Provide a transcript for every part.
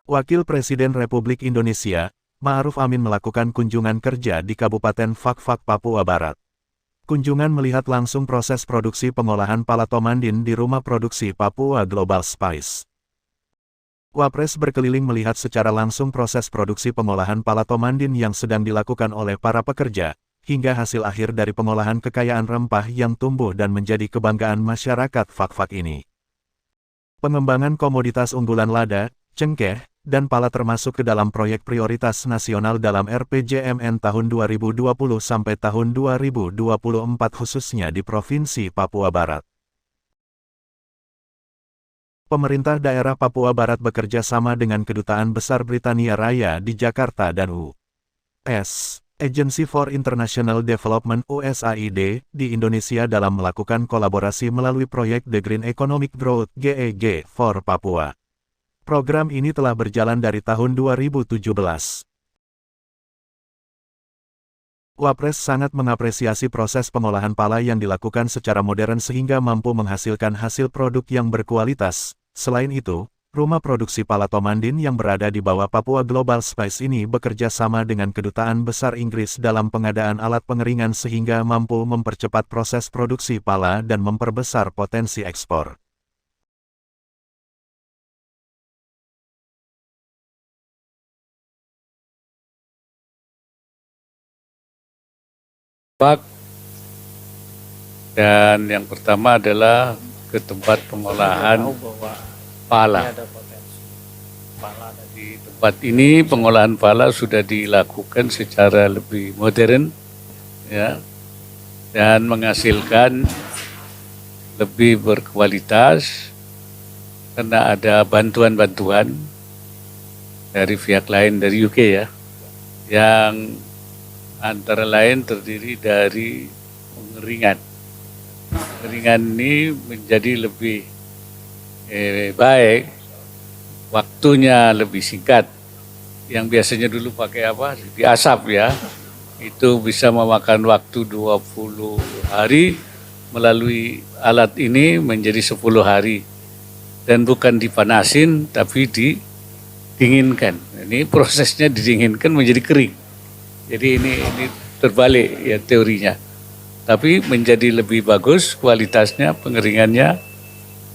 Wakil Presiden Republik Indonesia, Ma'ruf Amin melakukan kunjungan kerja di Kabupaten Fakfak, Papua Barat. Kunjungan melihat langsung proses produksi pengolahan pala Tomandin di Rumah Produksi Papua Global Spice. Wapres berkeliling melihat secara langsung proses produksi pengolahan pala Tomandin yang sedang dilakukan oleh para pekerja, hingga hasil akhir dari pengolahan kekayaan rempah yang tumbuh dan menjadi kebanggaan masyarakat Fakfak ini. Pengembangan komoditas unggulan lada, cengkeh, dan pala termasuk ke dalam proyek prioritas nasional dalam RPJMN tahun 2020 sampai tahun 2024 khususnya di Provinsi Papua Barat. Pemerintah daerah Papua Barat bekerja sama dengan Kedutaan Besar Britania Raya di Jakarta dan U.S. Agency for International Development (USAID) di Indonesia dalam melakukan kolaborasi melalui proyek The Green Economic Growth (GEG) for Papua. Program ini telah berjalan dari tahun 2017. Wapres sangat mengapresiasi proses pengolahan pala yang dilakukan secara modern sehingga mampu menghasilkan hasil produk yang berkualitas. Selain itu, Rumah Produksi Pala Tomandin yang berada di bawah Papua Global Spice ini bekerja sama dengan Kedutaan Besar Inggris dalam pengadaan alat pengeringan sehingga mampu mempercepat proses produksi pala dan memperbesar potensi ekspor. Dan yang pertama adalah ke tempat pengolahan pala. Di tempat ini pengolahan pala sudah dilakukan secara lebih modern, ya, dan menghasilkan lebih berkualitas karena ada bantuan-bantuan dari pihak lain dari UK ya, yang antara lain terdiri dari pengeringan. Pengeringan ini menjadi lebih baik, waktunya lebih singkat. Yang biasanya dulu pakai apa? Diasap ya. Itu bisa memakan waktu 20 hari, melalui alat ini menjadi 10 hari. Dan bukan dipanasin, tapi didinginkan. Ini prosesnya didinginkan menjadi kering. Jadi ini terbalik ya teorinya. Tapi menjadi lebih bagus kualitasnya, pengeringannya,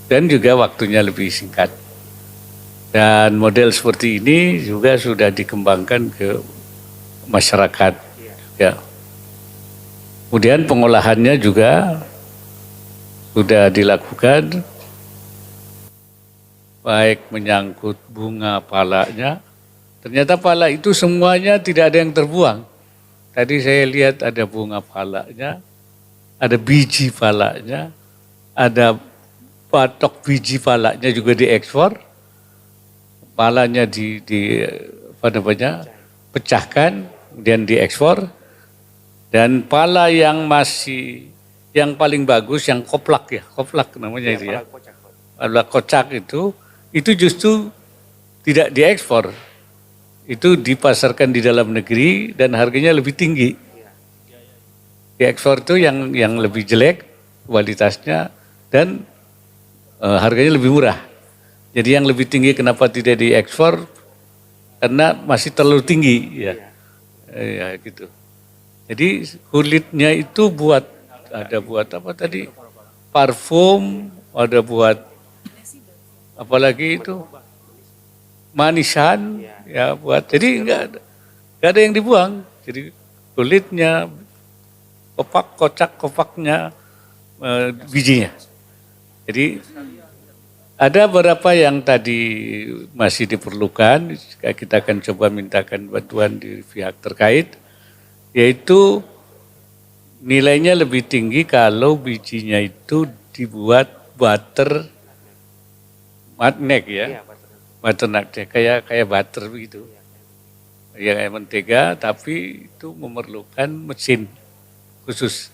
dan juga waktunya lebih singkat. Dan model seperti ini juga sudah dikembangkan ke masyarakat. Ya. Kemudian pengolahannya juga sudah dilakukan, baik menyangkut bunga palanya. Ternyata pala itu semuanya tidak ada yang terbuang. Tadi saya lihat ada bunga palanya, ada biji palanya, ada batok biji palanya juga diekspor, palanya pecahkan, kemudian diekspor, dan pala yang paling bagus, yang koplak namanya itu ya, pala kocak itu justru tidak diekspor, itu dipasarkan di dalam negeri dan harganya lebih tinggi. Diekspor itu yang lebih jelek kualitasnya dan harganya lebih murah. Jadi yang lebih tinggi kenapa tidak diekspor? Karena masih terlalu tinggi ya. Ya gitu. Jadi kulitnya itu ada buat apa tadi? Parfum, ada buat apalagi itu manisan ya buat. Jadi enggak ada yang dibuang. Jadi kulitnya, kopaknya, bijinya. Jadi ada beberapa yang tadi masih diperlukan, kita akan coba mintakan bantuan di pihak terkait, yaitu nilainya lebih tinggi kalau bijinya itu dibuat butter magnet ya, butter magnet kayak butter begitu, ya kayak mentega, tapi itu memerlukan mesin khusus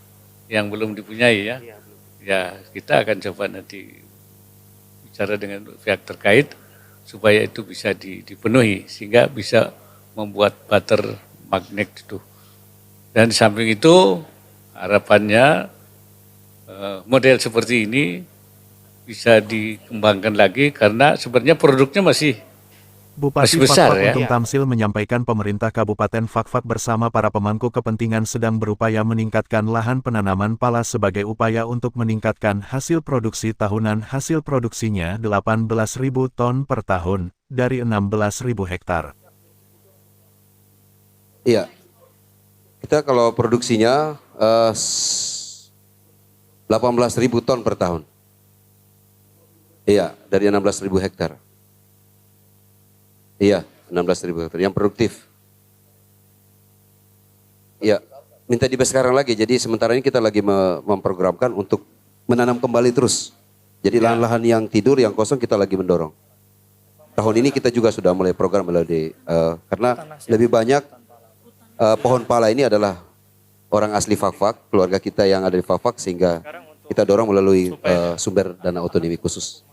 yang belum dipunyai ya. Ya kita akan coba nanti bicara dengan pihak terkait supaya itu bisa dipenuhi sehingga bisa membuat butter magnet itu. Dan di samping itu harapannya model seperti ini bisa dikembangkan lagi karena sebenarnya produknya masih Bupati Masih besar, Fakfak ya. Untung Tamsil menyampaikan pemerintah Kabupaten Fakfak bersama para pemangku kepentingan sedang berupaya meningkatkan lahan penanaman pala sebagai upaya untuk meningkatkan hasil produksi tahunan. Hasil produksinya 18.000 ton per tahun, dari 16.000 hektar. Iya, kita kalau produksinya 18.000 ton per tahun. Iya, dari 16.000 hektar. Iya, 16.000 hektar yang produktif. Iya, minta dibesarkan lagi. Jadi sementara ini kita lagi memprogramkan untuk menanam kembali terus. Jadi lahan-lahan yang tidur, yang kosong kita lagi mendorong. Tahun ini kita juga sudah mulai program melalui karena lebih banyak pohon pala ini adalah orang asli Fakfak, keluarga kita yang ada di Fakfak, sehingga kita dorong melalui sumber dana otonomi khusus.